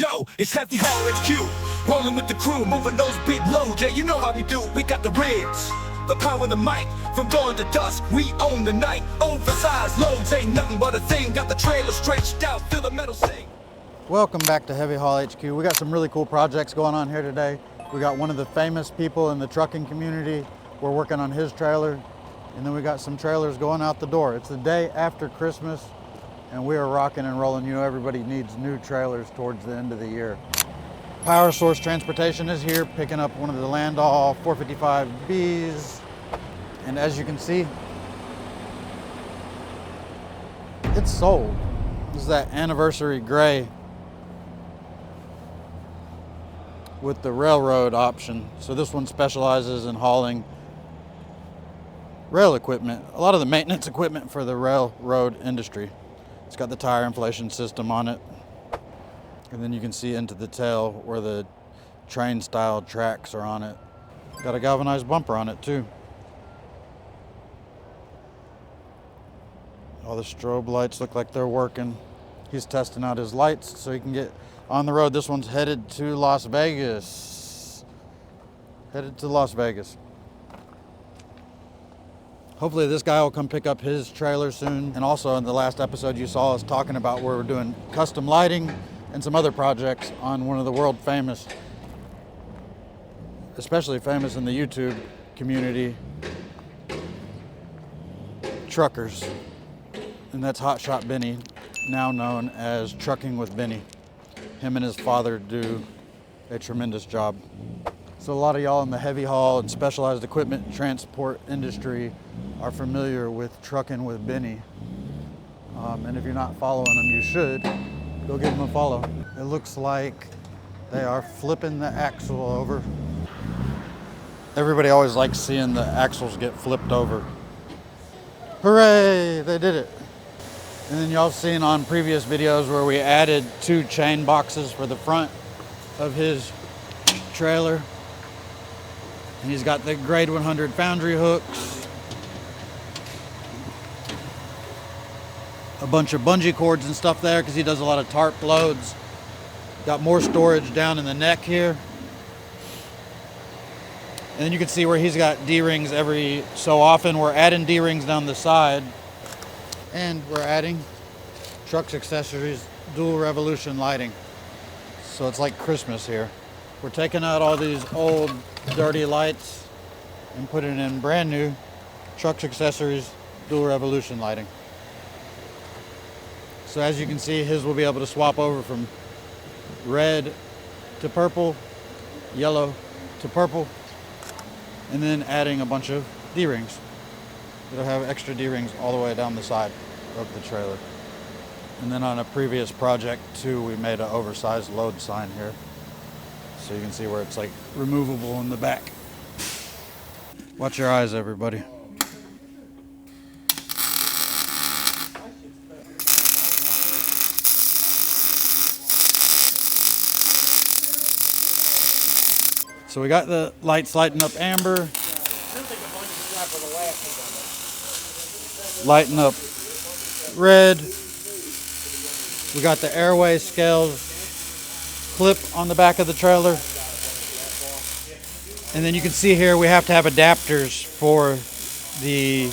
Yo, it's Heavy Haul HQ, rolling with the crew, moving those big loads. Yeah, you know how we do. We got the ribs, the power, the mic. From dawn to dusk, we own the night. Oversized loads ain't nothing but a thing. Got the trailer stretched out, feel the metal sing. Welcome back to Heavy Haul HQ. We got some really cool projects going on here today. We got one of the famous people in the trucking community. We're working on his trailer. And then we got some trailers going out the door. It's the day after Christmas and we are rocking and rolling. You know, everybody needs new trailers towards the end of the year. Power Source Transportation is here picking up one of the Landoll 455Bs. And as you can see, it's sold. This is that anniversary gray with the railroad option. So this one specializes in hauling rail equipment, a lot of the maintenance equipment for the railroad industry. It's got the tire inflation system on it. And then you can see into the tail where the train style tracks are on it. Got a galvanized bumper on it too. All the strobe lights look like they're working. He's testing out his lights so he can get on the road. This one's headed to Las Vegas. Headed to Las Vegas. Hopefully this guy will come pick up his trailer soon. And also in the last episode you saw us talking about where we're doing custom lighting and some other projects on one of the world famous, especially famous in the YouTube community, truckers. And that's Hotshot Bennii, now known as Trucking with Bennii. Him and his father do a tremendous job. So a lot of y'all in the heavy haul and specialized equipment transport industry are familiar with Trucking with Bennii. And if you're not following them, you should. Go give them a follow. It looks like they are flipping the axle over. Everybody always likes seeing the axles get flipped over. Hooray, they did it. And then y'all seen on previous videos where we added 2 chain boxes for the front of his trailer. And he's got the grade 100 foundry hooks, a bunch of bungee cords and stuff there because he does a lot of tarp loads. Got more storage down in the neck here. And then you can see where he's got D-rings every so often. We're adding D-rings down the side. And we're adding Trucks Accessories dual revolution lighting. So it's like Christmas here. We're taking out all these old dirty lights and putting in brand new Trucks Accessories dual revolution lighting. So as you can see, his will be able to swap over from red to purple, yellow to purple, and then adding a bunch of D-rings. It'll have extra D-rings all the way down the side of the trailer. And then on a previous project too, we made an oversized load sign here. So you can see where it's like removable in the back. Watch your eyes, everybody. So we got the lights lighting up amber. Lighting up red. We got the airway scales clip on the back of the trailer. And then you can see here we have to have adapters for the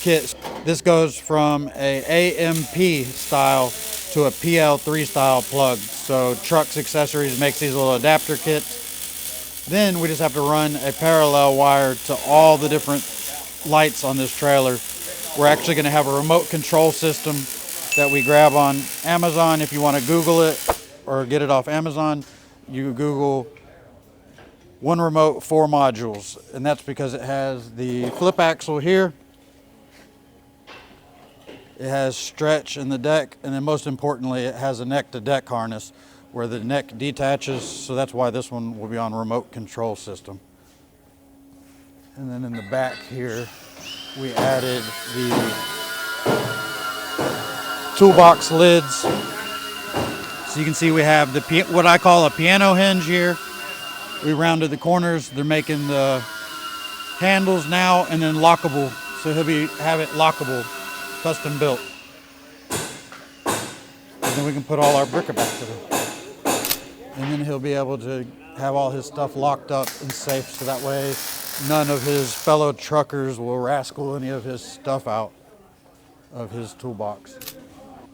kits. This goes from a AMP style to a PL3 style plug. So Trucks Accessories makes these little adapter kits. Then we just have to run a parallel wire to all the different lights on this trailer. We're actually going to have a remote control system that we grab on Amazon. If you want to Google it or get it off Amazon, you Google one remote, 4 modules. And that's because it has the flip axle here. It has stretch in the deck. And then most importantly, it has a neck to deck harness where the neck detaches. So that's why this one will be on remote control system. And then in the back here, we added the toolbox lids. So you can see we have the what I call a piano hinge here. We rounded the corners. They're making the handles now and then lockable. So have it lockable, custom built. And then we can put all our bric-a-brac to them. And then he'll be able to have all his stuff locked up and safe, so that way none of his fellow truckers will rascal any of his stuff out of his toolbox.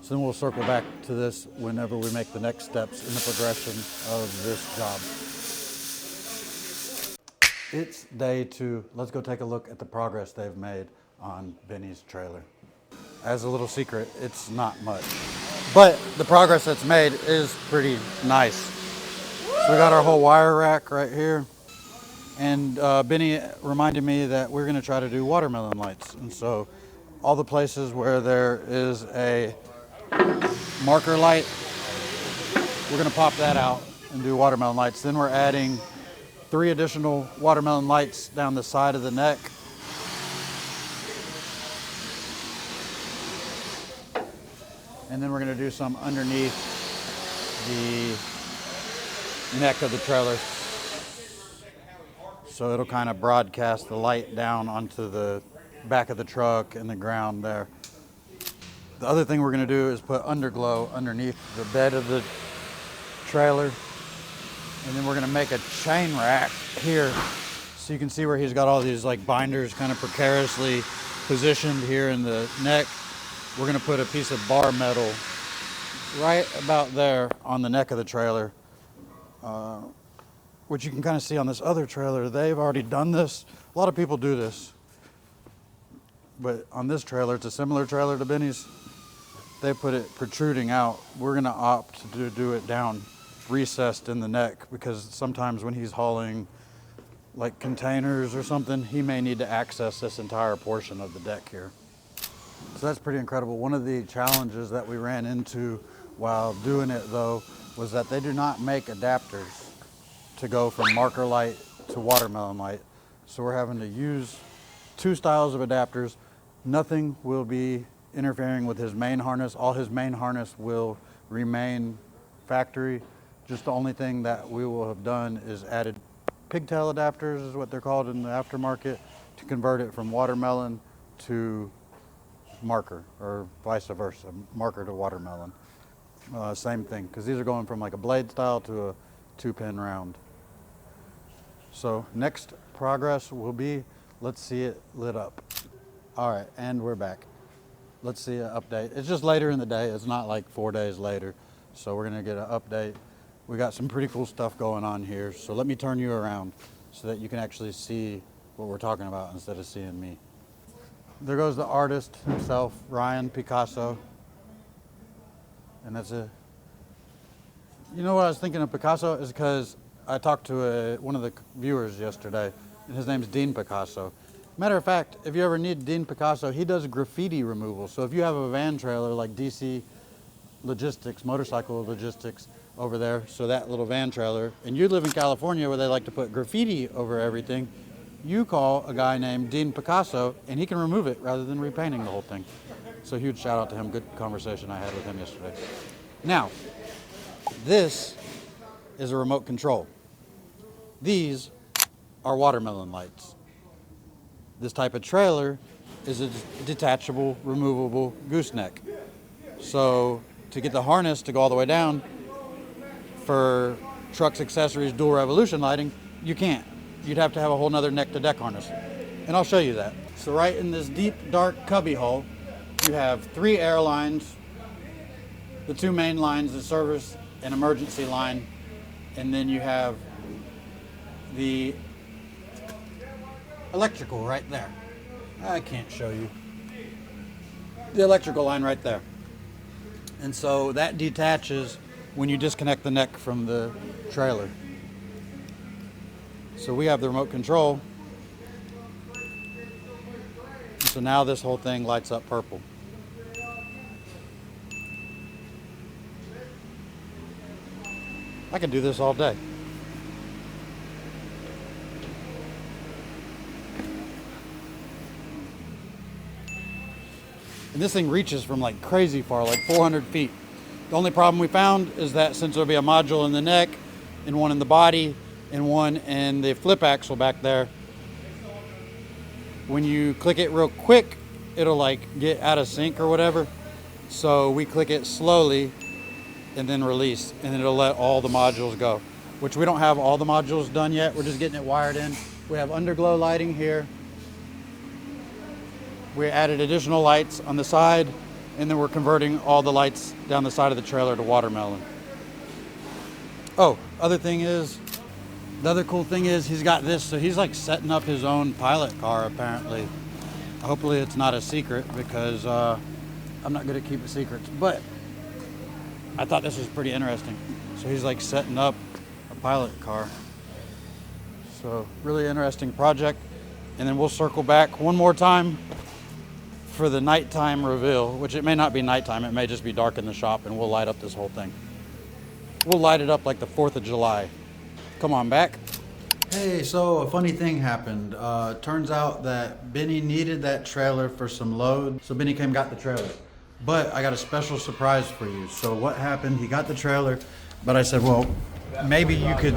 So then we'll circle back to this whenever we make the next steps in the progression of this job. It's day 2. Let's go take a look at the progress they've made on Bennii's trailer. As a little secret, it's not much, but the progress that's made is pretty nice. So we got our whole wire rack right here, and Bennii reminded me that we're going to try to do watermelon lights. And so all the places where there is a marker light, we're going to pop that out and do watermelon lights. Then we're adding 3 additional watermelon lights down the side of the neck. And then we're going to do some underneath the neck of the trailer. So it'll kind of broadcast the light down onto the back of the truck and the ground there. The other thing we're going to do is put underglow underneath the bed of the trailer. And then we're going to make a chain rack here. So you can see where he's got all these like binders kind of precariously positioned here in the neck. We're going to put a piece of bar metal right about there on the neck of the trailer, which you can kind of see on this other trailer. They've already done this. A lot of people do this. But on this trailer, it's a similar trailer to Bennii's. They put it protruding out. We're going to opt to do it down, recessed in the neck, because sometimes when he's hauling like containers or something, he may need to access this entire portion of the deck here. So that's pretty incredible. One of the challenges that we ran into while doing it though was that they do not make adapters to go from marker light to watermelon light. So we're having to use 2 styles of adapters. Nothing will be interfering with his main harness. All his main harness will remain factory. Just the only thing that we will have done is added pigtail adapters, is what they're called in the aftermarket, to convert it from watermelon to marker, or vice versa, marker to watermelon. Same thing, because these are going from like a blade style to a 2-pin round. So next progress will be, let's see it lit up. All right, and we're back. Let's see an update. It's just later in the day. It's not like 4 days later. So we're gonna get an update. We got some pretty cool stuff going on here. So let me turn you around so that you can actually see what we're talking about instead of seeing me. There goes the artist himself, Ryan Picasso. And that's a, you know what I was thinking of Picasso is because I talked to one of the viewers yesterday, and his name's Dean Picasso. Matter of fact, if you ever need Dean Picasso, he does graffiti removal. So if you have a van trailer like DC Logistics, Motorcycle Logistics over there, so that little van trailer, and you live in California where they like to put graffiti over everything, you call a guy named Dean Picasso and he can remove it rather than repainting the whole thing. So huge shout out to him. Good conversation I had with him yesterday. Now, this is a remote control. These are watermelon lights. This type of trailer is a detachable, removable gooseneck. So to get the harness to go all the way down for trucks, accessories, dual revolution lighting, you can't. You'd have to have a whole nother neck to deck harness. And I'll show you that. So right in this deep, dark cubby hole, you have 3 air lines, the 2 main lines, the service and emergency line, and then you have the electrical right there. I can't show you. The electrical line right there. And so that detaches when you disconnect the neck from the trailer. So we have the remote control. So now this whole thing lights up purple. I can do this all day. And this thing reaches from like crazy far, like 400 feet. The only problem we found is that since there'll be a module in the neck and one in the body and one in the flip axle back there, when you click it real quick, it'll like get out of sync or whatever. So we click it slowly and then release, and then it'll let all the modules go, which we don't have all the modules done yet. We're just getting it wired in. We have underglow lighting here. We added additional lights on the side, and then we're converting all the lights down the side of the trailer to watermelon. Oh, the other cool thing is he's got this, so he's like setting up his own pilot car apparently. Hopefully it's not a secret, because I'm not good at keeping secrets, but I thought this was pretty interesting. So he's like setting up a pilot car. So really interesting project. And then we'll circle back one more time for the nighttime reveal, which it may not be nighttime, it may just be dark in the shop, and we'll light up this whole thing. We'll light it up like the 4th of July. Come on back. Hey, so a funny thing happened. Turns out that Bennii needed that trailer for some load, so Bennii came and got the trailer. But I got a special surprise for you. So what happened, he got the trailer, but I said, well, maybe you could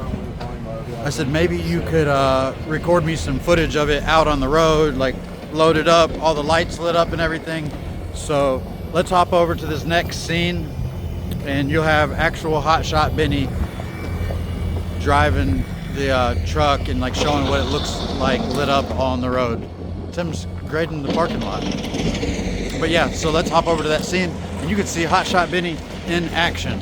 record me some footage of it out on the road, like loaded up, all the lights lit up and everything. So let's hop over to this next scene, and you'll have actual hotshot Bennii driving the truck and like showing what it looks like lit up on the road. Tim's grading the parking lot. But yeah, so let's hop over to that scene, and you can see hotshot Bennii in action.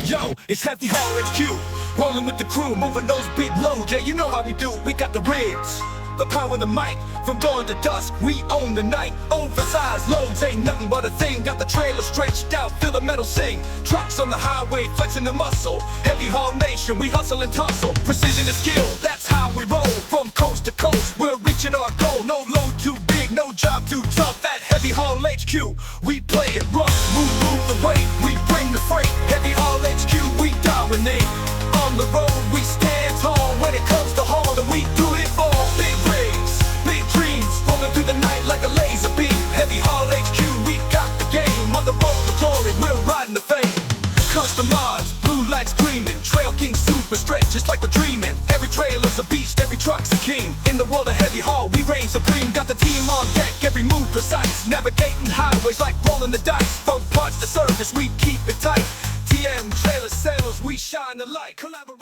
Yo, it's Heavy Haul HQ, rolling with the crew, moving those big loads. Yeah, you know how we do. We got the ribs, the power and the mic. From dawn to dusk, we own the night. Oversized loads ain't nothing but a thing. Got the trailer stretched out, feel the metal sing. Trucks on the highway, flexing the muscle. Heavy Haul Nation, we hustle and tussle. Precision and skill, that's how we roll. From coast to coast, we're reaching our goal. No load too big, no job too tough. At Heavy Haul HQ, we play it rough. Move the weight, we bring the freight. Heavy Haul HQ, we dominate. On the road, we stand tall. When it comes to haul, and we do it all. Big rigs, big dreams, rolling through the night like a laser beam. Heavy Haul HQ, we got the game. On the road to glory, we're riding the fame. Customized, blue lights gleaming. Trail King super stretch, just like we're dreaming. Every trailer's a beast, every truck's a king. In the world of Heavy Haul, we reign supreme. Got the team on deck, every move precise. Navigating highways like rolling the dice. From parts to service, we keep it tight. TM trailer sales, we shine the light. Collaborate.